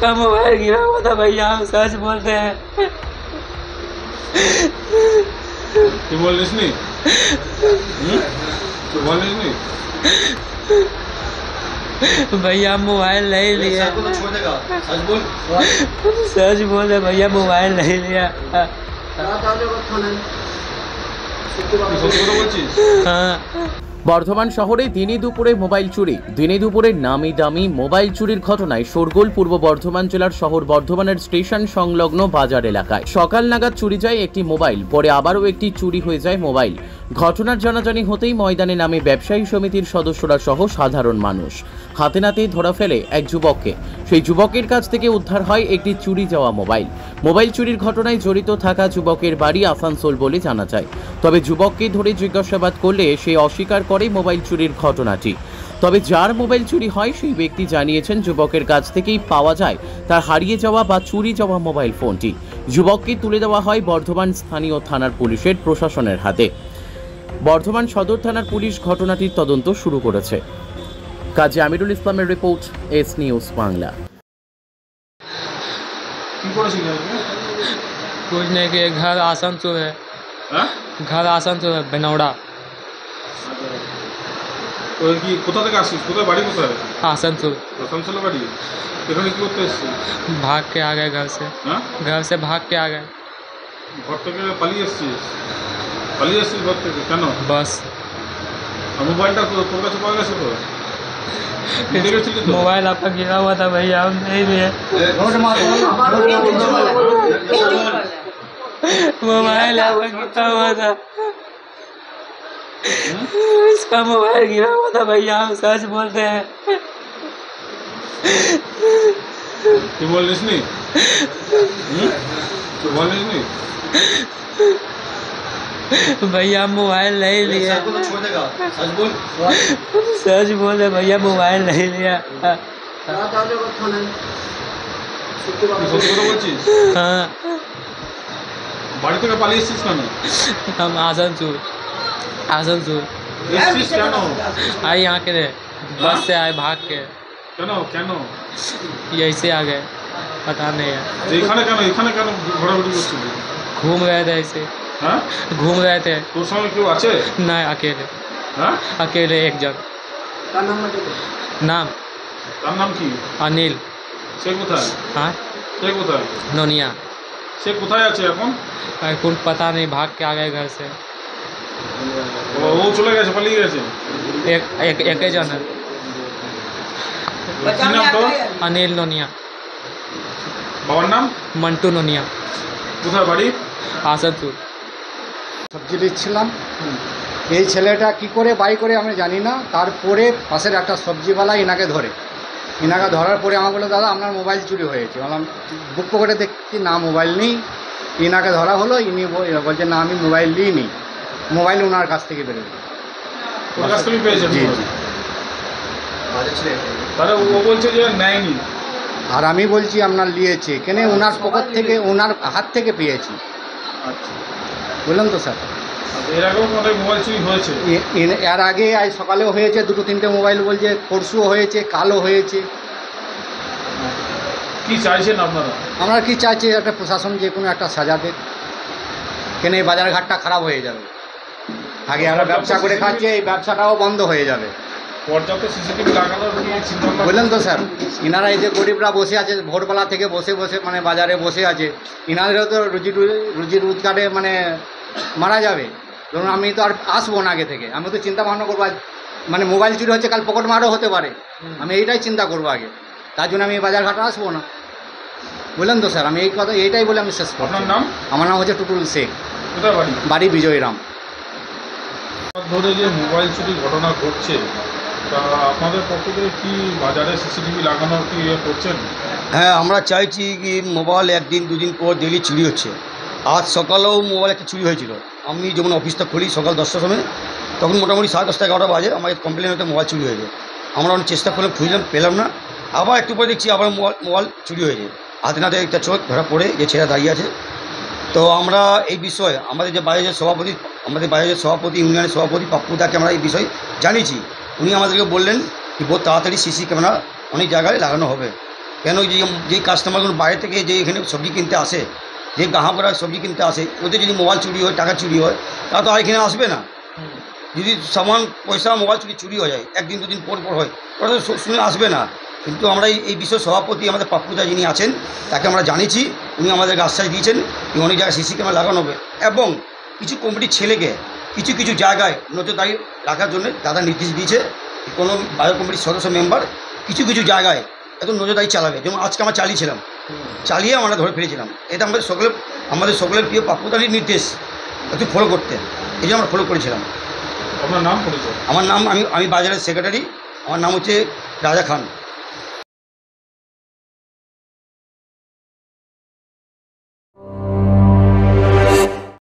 उसका मोबाइल गिरा हुआ था भैया, हम सच बोलते हैं। तू बोल नहीं? तू बोल नहीं? भैया मोबाइल नहीं लिया। सच बोल भैया, मोबाइल नहीं लिया। हाँ। বর্ধমান শহরে দিনে দুপুরে মোবাইল চুরি। দিনে দুপুরে নামি দামি মোবাইল চুরির ঘটনায় শোরগোল পূর্ব বর্ধমান জেলার শহর বর্ধমানের স্টেশন সংলগ্ন বাজার এলাকায়। সকাল নাগাদ চুরি যায় একটি মোবাইল, পরে আবারও একটি চুরি হয়ে যায় মোবাইল। ঘটনার জানাজানি হতেই ময়দানে নামে ব্যবসায়ী সমিতির সদস্যরা সহ সাধারণ মানুষ। হাতে নাতে ধরা ফেলে এক যুবককে। সেই যুবকের কাছ থেকে উদ্ধার হয় একটি চুরি যাওয়া মোবাইল। মোবাইল চুরির ঘটনায় জড়িত থাকা যুবকের বাড়ি আসানসোল বলে জানা যায়। তবে যুবককে ধরে জিজ্ঞাসাবাদ করলে সে অস্বীকার করে মোবাইল চুরির ঘটনাটি। তবে যার মোবাইল চুরি হয় সেই ব্যক্তি জানিয়েছেন যুবকের কাছ থেকেই পাওয়া যায় তার হারিয়ে যাওয়া বা চুরি যাওয়া মোবাইল ফোনটি। যুবককে তুলে দেওয়া হয় বর্ধমান স্থানীয় থানার পুলিশের প্রশাসনের হাতে। বর্ধমান সদর থানার পুলিশ ঘটনাটির তদন্ত শুরু করেছে। কাজী আমিরুল ইসলামের রিপোর্ট, এস নিউজ বাংলা। कुछ नहीं कि घर आसनसोल है। घर आसनसोल है, बेनौड़ा। তো কি কোথা থেকে আসছিস? কোথায় বাড়ি? কোথায়? आसनसोल। আসানসোলে বাড়ি। এখানে কি করতে এসেছিস? भाग के आ गए घर से। घर से भाग के आ गए। ঘর থেকে পালিয়ে এসেছিস? পালিয়ে এসেছিস ঘর থেকে কেন? बस। আর মোবাইলটা তোর কাছে পাওয়া গেছে তো? मोबाइल आपका गिरा हुआ था भैया, हम नहीं लिए। मोबाइल आपका गिरा हुआ था। इसका मोबाइल गिरा हुआ था भैया, हम सच बोलते हैं। तू बोल नहीं? तू बोल नहीं? भैया मोबाइल नहीं लिया। सच बोले भैया, मोबाइल नहीं लिया। हाँ। বাড়ি থেকে পালিয়ে এসেছিস কেন? हम आसनसोल। आसनसोल এসেছিস কেন? आए यहाँ के रहे, बस से आए भाग के। কেন কেন ऐसे आ गए, पता नहीं है। এখানে কেন? এখানে কেন ঘোরাঘুরি করছিলি? घूम रहे थे ऐसे। হ্যাঁ, घूम रहे थे। তোর সঙ্গে কেউ আছে? नहीं, अकेले। হ্যাঁ, अकेले एक जन। नाम? তার নাম কি? अनिल। সে কোথায়? हाँ, সে कोথায়? नोनिया। সে কোথায় আছে এখন? कुछ पता नहीं, भाग के आ गए घर से। ও চলে গেছে, পালিয়ে গেছে। एक ही जन है। কি নাম তোর? अनिल नोनिया। বাবার নাম? मंटू नोनिया। কোথায় বাড়ি? आसनसोल। সবজি দিচ্ছিলাম, এই ছেলেটা কি করে বাই করে আমি জানি না। তারপরে পাশের একটা সবজিওয়ালা ইনাকে ধরে, ইনাকে ধরার পরে আমাকে বলে, দাদা আপনার মোবাইল চুরি হয়েছে। বললাম বুক পকেটে দেখছি না, মোবাইল নেই। ইনাকে ধরা হলো, ইনি বলছে না আমি মোবাইল নিইনি, মোবাইল ওনার কাছ থেকে বেরোবে। ওর কাছ থেকে পেয়েছেন? জি জি। তাহলে ও বলছে যে নেয়নি, আর আমি বলছি আপনার নিয়েছে কেন, ওনার পকেট থেকে ওনার হাত থেকে পেয়েছি। আচ্ছা, বললাম তো স্যার, এর আগেও অনেক মোবাইল চুরি হয়েছে। এর আগে আজ সকালেও হয়েছে, দুটো তিনটে মোবাইল বলছে, পরশুও হয়েছে, কালও হয়েছে। কি চাইছেন আপনারা? আমরা কি চাইছি, একটা প্রশাসন যে কোনো একটা সাজা দেখ, কেন এই বাজার ঘাটটা খারাপ হয়ে যাবে। আগে আমরা ব্যবসা করে খাচ্ছি, এই ব্যবসাটাও বন্ধ হয়ে যাবে। পর্যাপ্ত সিসিটিভি লাগানোর কি চিন্তা ভাবনা? বললেন তো স্যার, ইনারা এই যে গরিবরা বসে আছে, ভোরবেলা থেকে বসে বসে মানে বাজারে বসে আছে, ইনাদেরও তো রুজি রোজগারে মানে মারা যাবে। ধরুন আমি তো আর আসবো না আগে থেকে, আমি তো চিন্তা ভাবনা করবো আজ মানে মোবাইল চুরি হচ্ছে, কাল পকেট মারও হতে পারে, আমি এইটাই চিন্তা করবো আগে। তার জন্য আমি বাজার ঘাটে আসবো না। বললেন তো স্যার, আমি এই কথা এইটাই বলে আমি শেষ করব। আপনার নাম? আমার নাম হচ্ছে টুটুল শেখ। কোথায় বাড়ি? বাড়ি বিজয়রাম। ধরে যে মোবাইল চুরির ঘটনা ঘটছে, তা আপনাদের পক্ষ থেকে কি বাজারে সিসিটিভি লাগানোর কি করছেন? হ্যাঁ, আমরা চাইছি কি মোবাইল একদিন দুদিন পর ডেলি চুরি হচ্ছে। আজ সকালেও মোবাইল একটা চুরি হয়েছিল। আমি যখন অফিসটা খুলি সকাল 10টার সময়, তখন মোটামুটি 10:30 11টা বাজে আমাদের কমপ্লেন হতে মোবাইল চুরি হয়েছে। আমরা অনেক চেষ্টা করলাম, খুঁজলাম, পেলাম না। আবার একটু পরে দেখছি আবার মোবাইল চুরি হয়েছে। হাতে নাতে একটা চোখ ধরা পড়ে যে ছেলে দাঁড়িয়ে আছে। তো আমরা এই বিষয়ে আমাদের যে বাজারের সভাপতি ইউনিয়নের সভাপতি পাপ্পুদাকে আমরা এই বিষয়ে জানিয়েছি। উনি আমাদেরকে বললেন কি বহুত তাড়াতাড়ি সিসি ক্যামেরা অনেক জায়গায় লাগানো হবে। কেন যে কাস্টমারগুলো বাইরে থেকে যে এখানে সবজি কিনতে আসে, যে গ্রাহকরা সবজি কিনতে আসে, ওদের যদি মোবাইল চুরি হয়, টাকা চুরি হয়, তারা তো আর এখানে আসবে না। যদি সামান পয়সা মোবাইল চুরি হয়ে যায়, একদিন দুদিন পর হয়, ওরা তো শুনে আসবে না। কিন্তু আমরা এই বিষয় সভাপতি আমাদের পাপ্পুদা যিনি আছেন, তাকে আমরা জানিয়েছি, উনি আমাদেরকে আশ্বাস দিয়েছেন যে অনেক জায়গায় সিসি ক্যামেরা লাগানো হবে এবং কিছু কমিটির ছেলেকে কিছু কিছু জায়গায় নজরদারি রাখার জন্য দাদা নির্দেশ দিয়েছে। কোনো বাজার কমিটির সদস্য মেম্বার কিছু কিছু জায়গায় একদম নজরদারি চালাবে, যেমন আজকে আমরা চালিয়েছিলাম, চালিয়ে আমরা ধরে ফেলেছিলাম। এটা আমাদের সকলের প্রিয় পাপ্পুদারির নির্দেশ একটু ফলো করতে, এই জন্য আমরা ফলো করেছিলাম। আপনার নাম পরিচয়? আমার নাম আমি বাজারের সেক্রেটারি, আমার নাম হচ্ছে রাজা খান।